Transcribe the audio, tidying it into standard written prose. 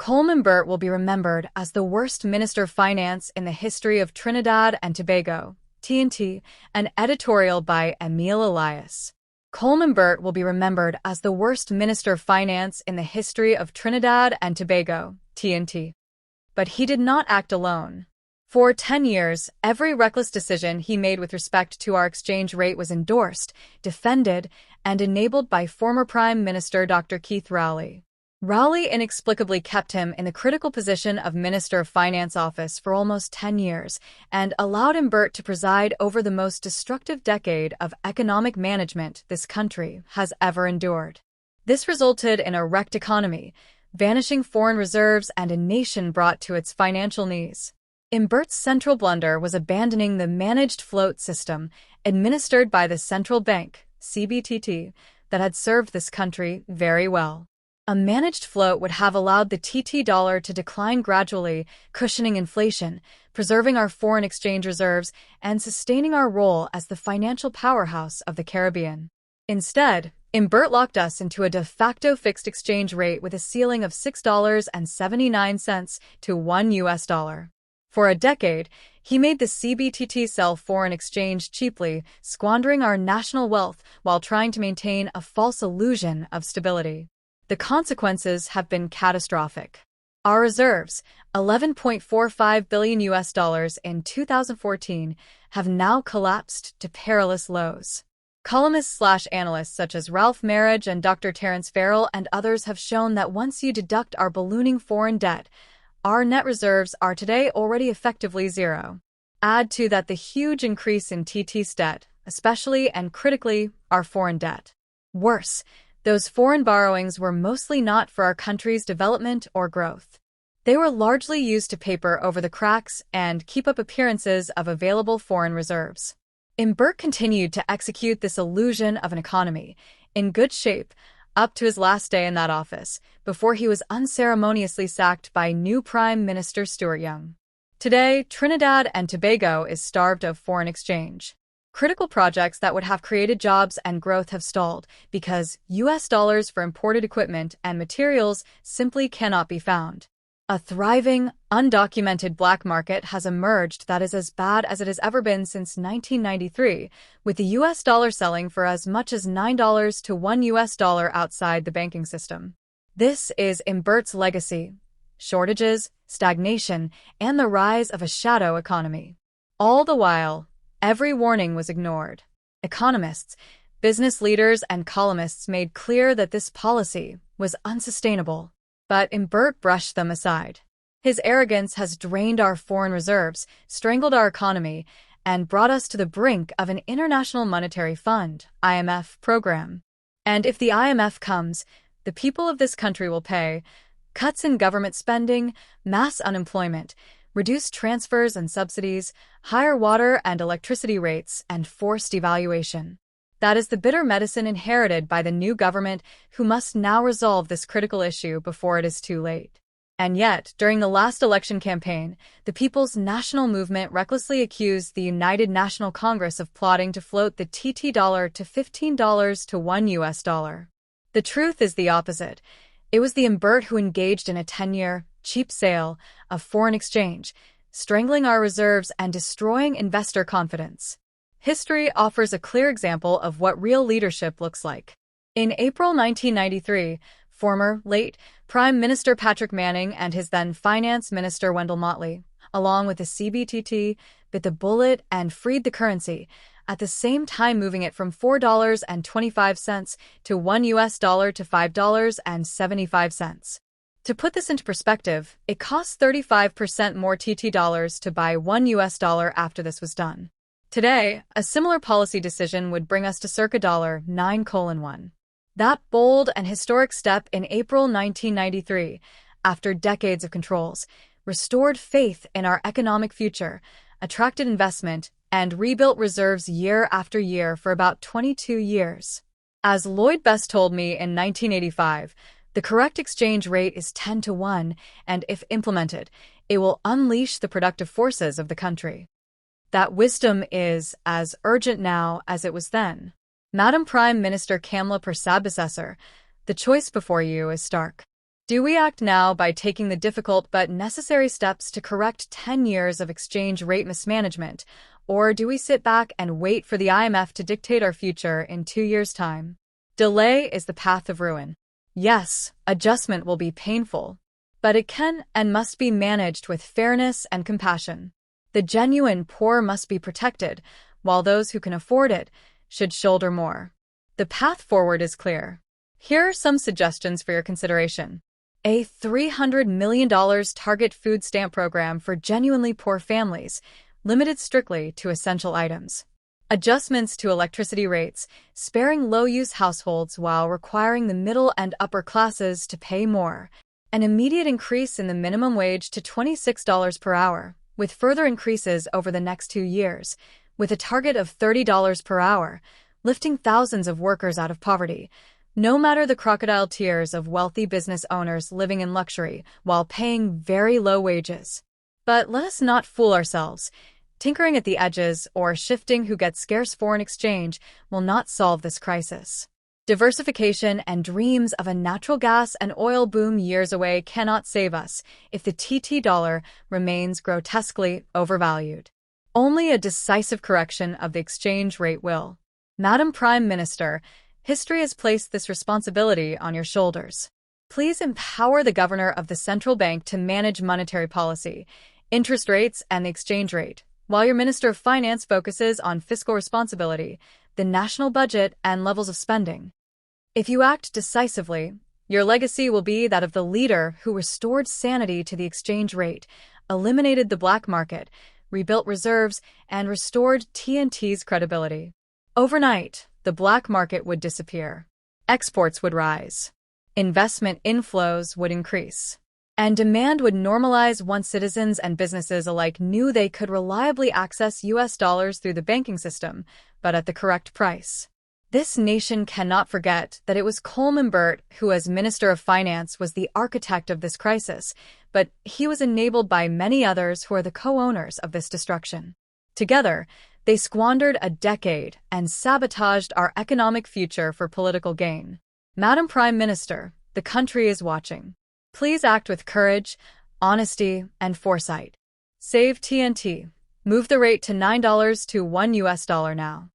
Coleman Burt will be remembered as the worst Minister of Finance in the history of Trinidad and Tobago, TNT, an editorial by Emil Elias. Coleman Burt will be remembered as the worst Minister of Finance in the history of Trinidad and Tobago, TNT. But he did not act alone. For 10 years, every reckless decision he made with respect to our exchange rate was endorsed, defended, and enabled by former Prime Minister Dr. Keith Rowley. Rowley inexplicably kept him in the critical position of Minister of Finance office for almost 10 years and allowed Burt to preside over the most destructive decade of economic management this country has ever endured. This resulted in a wrecked economy, vanishing foreign reserves, and a nation brought to its financial knees. Burt's central blunder was abandoning the managed float system administered by the central bank, CBTT, that had served this country very well. A managed float would have allowed the TT dollar to decline gradually, cushioning inflation, preserving our foreign exchange reserves, and sustaining our role as the financial powerhouse of the Caribbean. Instead, Burt locked us into a de facto fixed exchange rate with a ceiling of $6.79 to $1. For a decade, he made the CBTT sell foreign exchange cheaply, squandering our national wealth while trying to maintain a false illusion of stability. The consequences have been catastrophic. Our reserves, $11.45 billion in 2014, have now collapsed to perilous lows. Columnists/analysts such as Ralph Marriage and Dr. Terence Farrell and others have shown that once you deduct our ballooning foreign debt, our net reserves are today already effectively zero. Add to that the huge increase in TT's debt, especially and critically, our foreign debt. Worse, those foreign borrowings were mostly not for our country's development or growth. They were largely used to paper over the cracks and keep up appearances of available foreign reserves. Burt continued to execute this illusion of an economy, in good shape, up to his last day in that office, before he was unceremoniously sacked by new Prime Minister Stuart Young. Today, Trinidad and Tobago is starved of foreign exchange. Critical projects that would have created jobs and growth have stalled because US dollars for imported equipment and materials simply cannot be found. A thriving, undocumented black market has emerged that is as bad as it has ever been since 1993, with the US dollar selling for as much as $9 to $1 outside the banking system. This is Burt's legacy: shortages, stagnation, and the rise of a shadow economy. All the while, every warning was ignored. Economists, business leaders, and columnists made clear that this policy was unsustainable. But Burt brushed them aside. His arrogance has drained our foreign reserves, strangled our economy, and brought us to the brink of an International Monetary Fund, IMF, program. And if the IMF comes, the people of this country will pay. Cuts in government spending, mass unemployment, reduced transfers and subsidies, higher water and electricity rates, and forced devaluation. That is the bitter medicine inherited by the new government, who must now resolve this critical issue before it is too late. And yet, during the last election campaign, the People's National Movement recklessly accused the United National Congress of plotting to float the TT dollar to $15 to $1. The truth is the opposite. It was the Burt who engaged in a 10-year, cheap sale of foreign exchange, strangling our reserves and destroying investor confidence. History offers a clear example of what real leadership looks like. In April 1993, former, late, Prime Minister Patrick Manning and his then Finance Minister Wendell Motley, along with the CBTT, bit the bullet and freed the currency, at the same time moving it from $4.25 to $1 to $5.75. To put this into perspective, it cost 35% more TT dollars to buy $1 after this was done. Today, a similar policy decision would bring us to circa $9:1. That bold and historic step in April 1993, after decades of controls, restored faith in our economic future, attracted investment, and rebuilt reserves year after year for about 22 years. As Lloyd Best told me in 1985, the correct exchange rate is 10 to 1, and if implemented, it will unleash the productive forces of the country. That wisdom is as urgent now as it was then. Madam Prime Minister Kamla Persad-Bissessar, the choice before you is stark. Do we act now by taking the difficult but necessary steps to correct 10 years of exchange rate mismanagement, or do we sit back and wait for the IMF to dictate our future in 2 years' time? Delay is the path of ruin. Yes, adjustment will be painful, but it can and must be managed with fairness and compassion. The genuine poor must be protected, while those who can afford it should shoulder more. The path forward is clear. Here are some suggestions for your consideration. A $300 million target food stamp program for genuinely poor families, limited strictly to essential items. Adjustments to electricity rates, sparing low-use households while requiring the middle and upper classes to pay more. An immediate increase in the minimum wage to $26 per hour, with further increases over the next 2 years, with a target of $30 per hour, lifting thousands of workers out of poverty, no matter the crocodile tears of wealthy business owners living in luxury while paying very low wages. But let us not fool ourselves. Tinkering at the edges or shifting who gets scarce foreign exchange will not solve this crisis. Diversification and dreams of a natural gas and oil boom years away cannot save us if the TT dollar remains grotesquely overvalued. Only a decisive correction of the exchange rate will. Madam Prime Minister, history has placed this responsibility on your shoulders. Please empower the governor of the central bank to manage monetary policy, interest rates, and the exchange rate, while your Minister of Finance focuses on fiscal responsibility, the national budget, and levels of spending. If you act decisively, your legacy will be that of the leader who restored sanity to the exchange rate, eliminated the black market, rebuilt reserves, and restored TNT's credibility. Overnight, the black market would disappear. Exports would rise. Investment inflows would increase. And demand would normalize once citizens and businesses alike knew they could reliably access US dollars through the banking system, but at the correct price. This nation cannot forget that it was Coleman Burt who, as Minister of Finance, was the architect of this crisis, but he was enabled by many others who are the co-owners of this destruction. Together, they squandered a decade and sabotaged our economic future for political gain. Madam Prime Minister, the country is watching. Please act with courage, honesty, and foresight. Save TNT. Move the rate to $9 to $1 now.